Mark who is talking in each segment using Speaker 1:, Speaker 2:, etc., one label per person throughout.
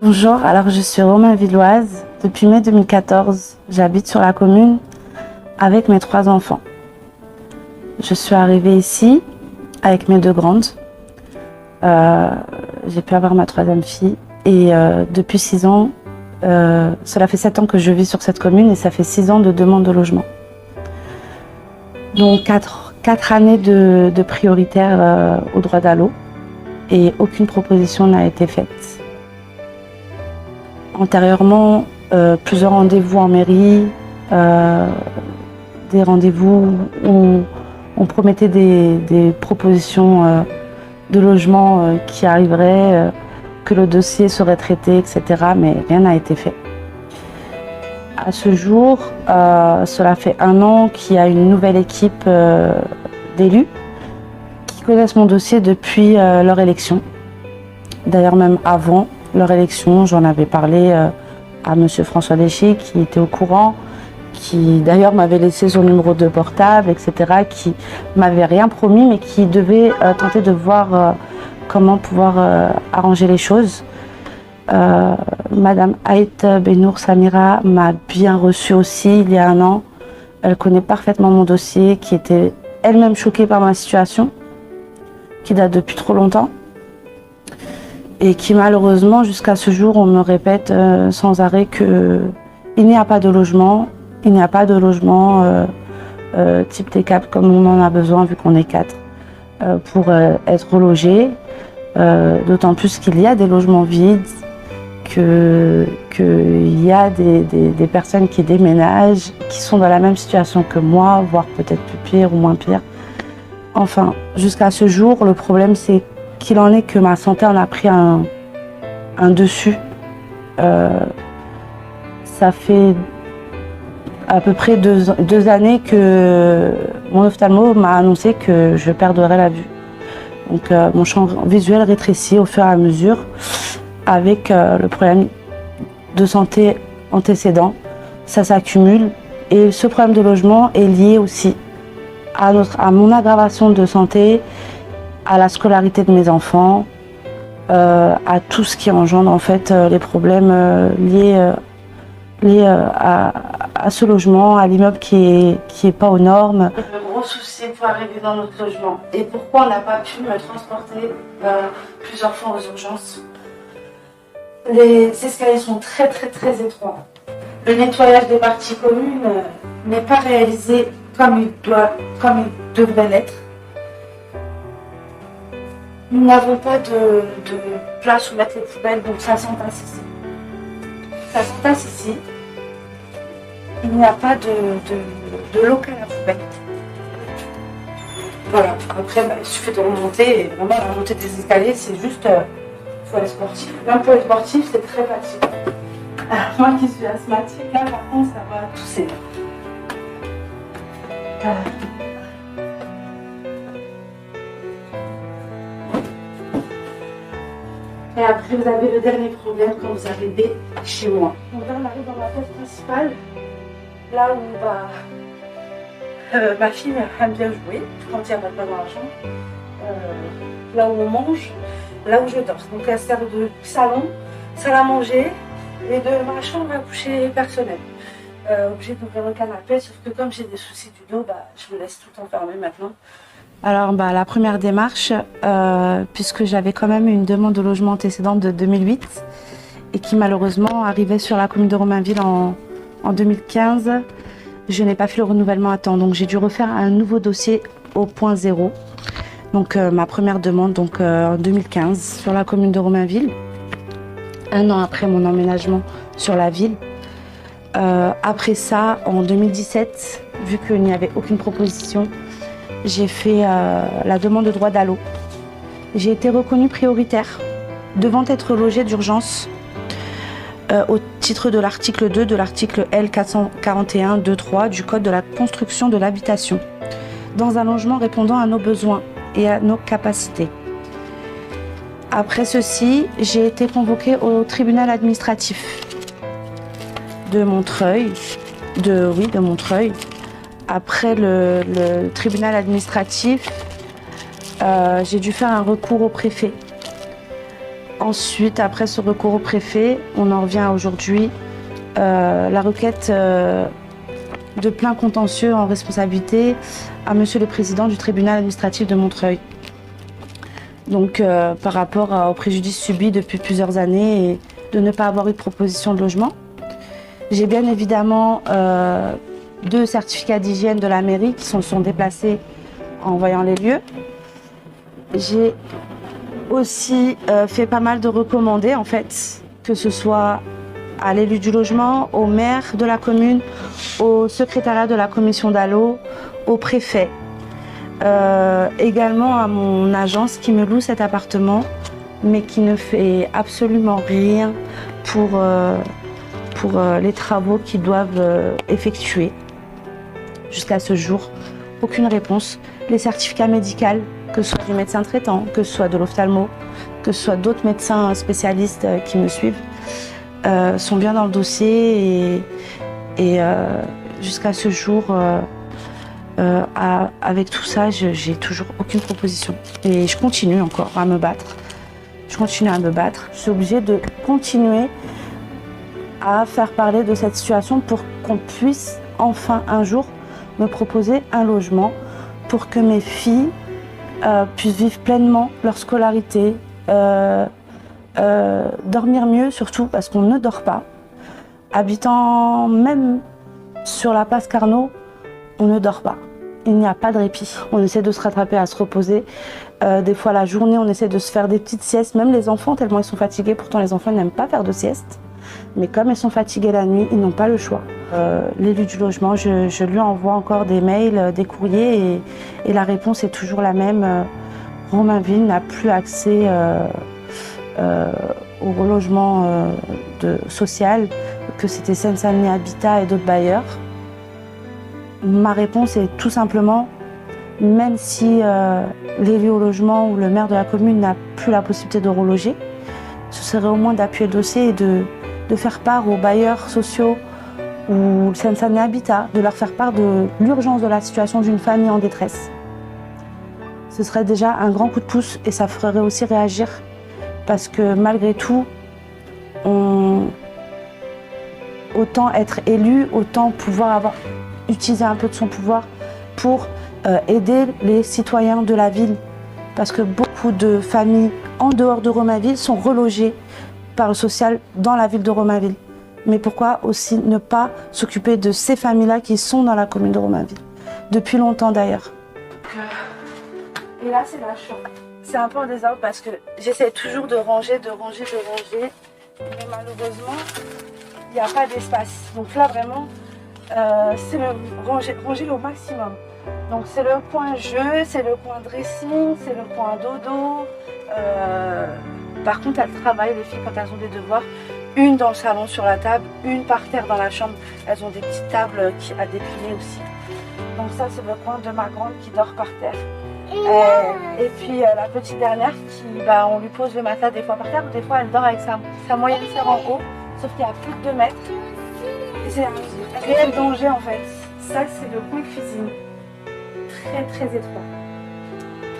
Speaker 1: Bonjour, alors je suis Romainvilloise. Depuis mai 2014, j'habite sur la commune avec mes 3 enfants. Je suis arrivée ici avec mes 2 grandes. J'ai pu avoir ma 3e fille et depuis 6 ans, cela fait 7 ans que je vis sur cette commune et ça fait 6 ans de demande de logement. Donc 4 années de prioritaire au droit d'allô et aucune proposition n'a été faite. Antérieurement, plusieurs rendez-vous en mairie, des rendez-vous où on promettait des propositions de logement qui arriveraient, que le dossier serait traité, etc. Mais rien n'a été fait. À ce jour, cela fait 1 an qu'il y a une nouvelle équipe d'élus qui connaissent mon dossier depuis leur élection. D'ailleurs, même avant leur élection, j'en avais parlé à monsieur François Léché qui était au courant, qui d'ailleurs m'avait laissé son numéro de portable, etc., qui m'avait rien promis, mais qui devait tenter de voir comment pouvoir arranger les choses. Madame Aït Benour Samira m'a bien reçue aussi il y a 1 an. Elle connaît parfaitement mon dossier, qui était elle-même choquée par ma situation, qui date depuis trop longtemps. Et qui malheureusement, jusqu'à ce jour, on me répète sans arrêt qu'il n'y a pas de logement, il n'y a pas de logement type TCAP comme on en a besoin vu qu'on est 4 pour être logé. D'autant plus qu'il y a des logements vides, qu'il y a des personnes qui déménagent, qui sont dans la même situation que moi, voire peut-être plus pire ou moins pire. Enfin, jusqu'à ce jour, le problème c'est qu'il en est que ma santé en a pris un dessus. Ça fait à peu près 2 années que mon ophtalmo m'a annoncé que je perdrais la vue. Donc mon champ visuel rétrécit au fur et à mesure avec le problème de santé antécédent. Ça s'accumule et ce problème de logement est lié aussi à mon aggravation de santé, à la scolarité de mes enfants, à tout ce qui engendre en fait les problèmes liés à ce logement, à l'immeuble qui est pas aux normes. Le gros souci pour arriver dans notre logement et pourquoi on n'a pas pu me transporter plusieurs fois aux urgences. Les escaliers sont très étroits. Le nettoyage des parties communes n'est pas réalisé comme il devrait l'être. Nous n'avons pas de place où mettre les poubelles, donc ça s'entasse ici. Ça s'entasse ici. Il n'y a pas de local à poubelle. Voilà, après il suffit de remonter, et vraiment la montée des escaliers, c'est juste, il faut être sportif. Même pour être sportif, c'est très facile. Alors, moi qui suis asthmatique, là par contre, ça va tousser. Et après, vous avez le dernier problème quand vous arrivez chez moi. Donc là, on arrive dans la pièce principale, là où ma fille aime bien jouer, quand il n'y a pas de bain dans la chambre. Là où on mange, là où je dors. Donc elle sert de salon, salle à manger et de ma chambre à coucher personnelle. Obligée d'ouvrir le canapé, sauf que comme j'ai des soucis du dos, je me laisse tout enfermer maintenant. Alors la première démarche, puisque j'avais quand même une demande de logement antécédente de 2008 et qui malheureusement arrivait sur la commune de Romainville en 2015, je n'ai pas fait le renouvellement à temps, donc j'ai dû refaire un nouveau dossier au point zéro. Donc ma première demande donc, en 2015 sur la commune de Romainville, 1 an après mon emménagement sur la ville. Après ça, en 2017, vu qu'il n'y avait aucune proposition, j'ai fait la demande de droit d'allô. J'ai été reconnue prioritaire, devant être logée d'urgence au titre de l'article 2 de l'article L 441-2-3 du Code de la construction de l'habitation, dans un logement répondant à nos besoins et à nos capacités. Après ceci, j'ai été convoquée au tribunal administratif de Montreuil, de Montreuil. Après le tribunal administratif, j'ai dû faire un recours au préfet
Speaker 2: Ensuite, après ce recours au préfet, on en revient à aujourd'hui, la requête de plein contentieux en responsabilité à Monsieur le Président du tribunal administratif de Montreuil. Donc par rapport au préjudice subi depuis plusieurs années et de ne pas avoir eu de proposition de logement. J'ai bien évidemment 2 certificats d'hygiène de la mairie qui se sont déplacés en voyant les lieux. J'ai aussi fait pas mal de recommandés en fait, que ce soit à l'élu du logement, au maire de la commune, au secrétariat de la commission d'ALO, au préfet. Également à mon agence qui me loue cet appartement, mais qui ne fait absolument rien pour les travaux qu'ils doivent effectuer. Jusqu'à ce jour, aucune réponse. Les certificats médicaux, que ce soit du médecin traitant, que ce soit de l'ophtalmo, que ce soit d'autres médecins spécialistes qui me suivent, sont bien dans le dossier et jusqu'à ce jour, avec tout ça, j'ai toujours aucune proposition. Et je continue encore à me battre. Je continue à me battre. Je suis obligée de continuer à faire parler de cette situation pour qu'on puisse enfin un jour me proposer un logement pour que mes filles puissent vivre pleinement leur scolarité, dormir mieux surtout parce qu'on ne dort pas. Habitant même sur la place Carnot, on ne dort pas. Il n'y a pas de répit. On essaie de se rattraper, à se reposer. Des fois la journée, on essaie de se faire des petites siestes. Même les enfants, tellement ils sont fatigués. Pourtant les enfants n'aiment pas faire de sieste. Mais comme ils sont fatigués la nuit, ils n'ont pas le choix. L'élu du logement, je lui envoie encore des mails, des courriers et la réponse est toujours la même. Romainville n'a plus accès au relogement social, que c'était Seine-Saint-Denis Habitat et d'autres bailleurs. Ma réponse est tout simplement, même si l'élu au logement ou le maire de la commune n'a plus la possibilité de reloger, ce serait au moins d'appuyer le dossier et de faire part aux bailleurs sociaux ou Seine-Saint-Denis Habitat, de leur faire part de l'urgence de la situation d'une famille en détresse. Ce serait déjà un grand coup de pouce et ça ferait aussi réagir parce que malgré tout, autant être élu, autant pouvoir utiliser un peu de son pouvoir pour aider les citoyens de la ville. Parce que beaucoup de familles en dehors de Romainville sont relogées par le social dans la ville de Romainville. Mais pourquoi aussi ne pas s'occuper de ces familles-là qui sont dans la commune de Romainville, depuis longtemps d'ailleurs. Et là, c'est la chambre. C'est un peu en désordre parce que j'essaie toujours de ranger. Mais malheureusement, il n'y a pas d'espace. Donc là, vraiment, c'est le ranger au maximum. Donc c'est le coin jeu, c'est le coin dressing, c'est le coin dodo. Par contre, elles travaillent, les filles, quand elles ont des devoirs. Une dans le salon sur la table, une par terre dans la chambre. Elles ont des petites tables à déplier aussi. Donc ça, c'est le coin de ma grande qui dort par terre. Et puis la petite dernière qui, on lui pose le matelas des fois par terre, des fois elle dort avec sa moyenne sœur en haut, sauf qu'il y a plus de 2 mètres. Et c'est un réel danger en fait. Ça, c'est le coin cuisine. Très étroit.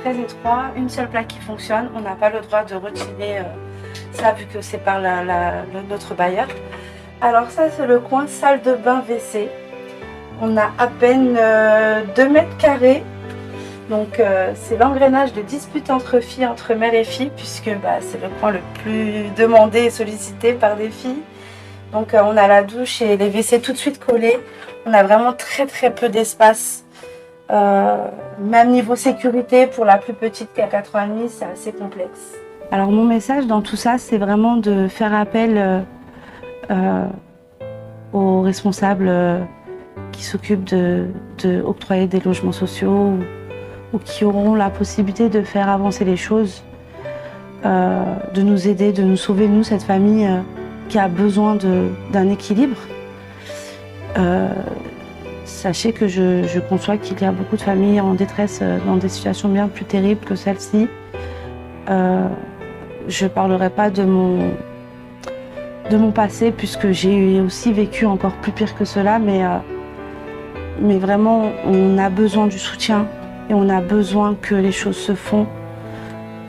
Speaker 2: Très étroit, une seule plaque qui fonctionne. On n'a pas le droit de retirer ça vu que c'est par notre bailleur. Alors ça, c'est le coin salle de bain WC. On a à peine 2 mètres carrés. Donc c'est l'engrenage de disputes entre filles, entre mère et fille, puisque c'est le coin le plus demandé et sollicité par des filles. Donc on a la douche et les WC tout de suite collés. On a vraiment très peu d'espace. Même niveau sécurité, pour la plus petite qui a 4 ans et demi, c'est assez complexe. Alors mon message dans tout ça, c'est vraiment de faire appel aux responsables qui s'occupent de octroyer des logements sociaux ou qui auront la possibilité de faire avancer les choses, de nous aider, de nous sauver, nous, cette famille qui a besoin d'un équilibre. Sachez que je conçois qu'il y a beaucoup de familles en détresse dans des situations bien plus terribles que celle-ci. Je ne parlerai pas de mon passé puisque j'ai aussi vécu encore plus pire que cela, mais vraiment on a besoin du soutien. Et on a besoin que les choses se font,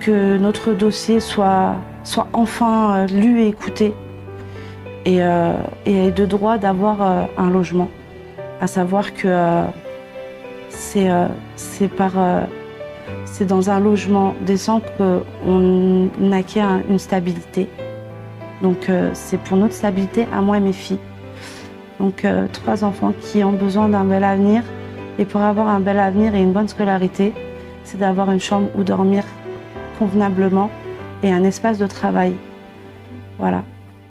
Speaker 2: que notre dossier soit soient enfin lus et écoutés et aient de droit d'avoir un logement. À savoir que c'est dans un logement décent qu'on acquiert une stabilité. Donc c'est pour notre stabilité, à moi et mes filles. Donc 3 enfants qui ont besoin d'un bel avenir. Et pour avoir un bel avenir et une bonne scolarité, c'est d'avoir une chambre où dormir convenablement et un espace de travail. Voilà.